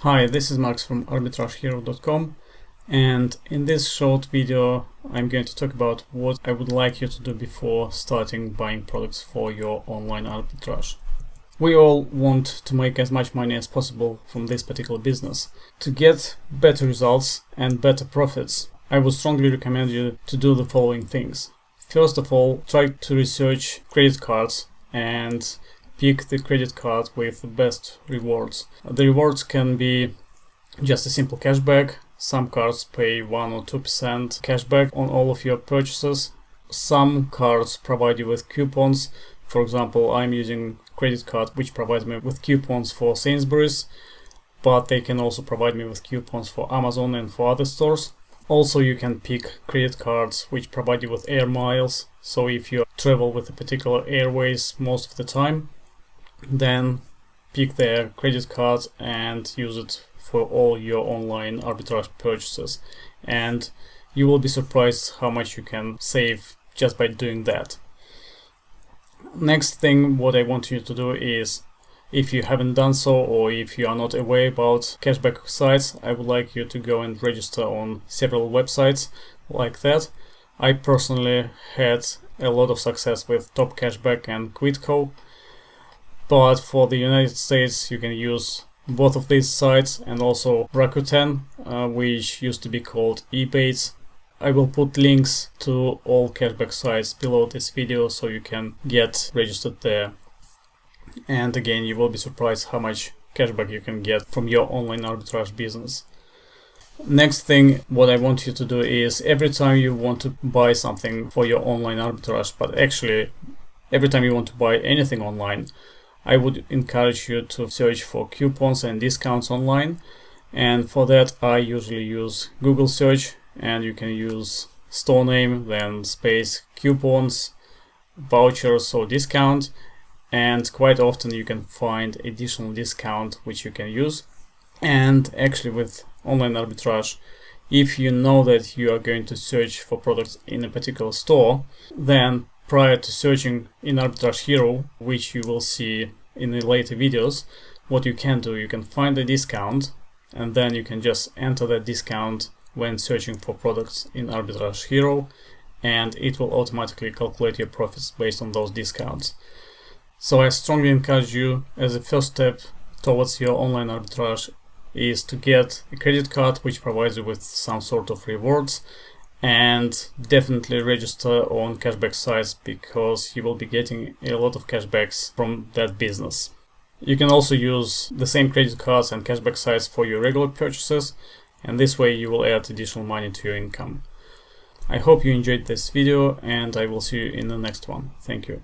Hi, this is Max from arbitragehero.com, and in this short video I'm going to talk about what I would like you to do before starting buying products for your online arbitrage. We all want to make as much money as possible from this particular business. To get better results and better profits, I would strongly recommend you to do the following things. First of all, try to research credit cards and pick the credit card with the best rewards. The rewards can be just a simple cashback. Some cards pay 1 or 2% cashback on all of your purchases. Some cards provide you with coupons. For example, I'm using a credit card which provides me with coupons for Sainsbury's, but they can also provide me with coupons for Amazon and for other stores. Also, you can pick credit cards which provide you with air miles. So if you travel with a particular airways most of the time, then pick their credit card and use it for all your online arbitrage purchases, and you will be surprised how much you can save just by doing that. Next thing what I want you to do is, if you haven't done so or if you are not aware about cashback sites, I would like you to go and register on several websites like that. I personally had a lot of success with Top Cashback and Quidco. But for the United States, you can use both of these sites and also Rakuten, which used to be called Ebates. I will put links to all cashback sites below this video so you can get registered there. And again, you will be surprised how much cashback you can get from your online arbitrage business. Next thing, what I want you to do is every time you want to buy something for your online arbitrage, but actually every time you want to buy anything online, I would encourage you to search for coupons and discounts online, and for that I usually use Google search, and you can use store name, then space coupons, vouchers or discount, and quite often you can find additional discount which you can use. And actually with online arbitrage, if you know that you are going to search for products in a particular store, then prior to searching in Arbitrage Hero, which you will see in the later videos, what you can do, you can find the discount and then you can just enter that discount when searching for products in Arbitrage Hero, and it will automatically calculate your profits based on those discounts. So I strongly encourage you, as a first step towards your online arbitrage, is to get a credit card which provides you with some sort of rewards, and definitely register on cashback sites because you will be getting a lot of cashbacks from that business. You can also use the same credit cards and cashback sites for your regular purchases, and this way you will add additional money to your income. I hope you enjoyed this video, and I will see you in the next one. Thank you.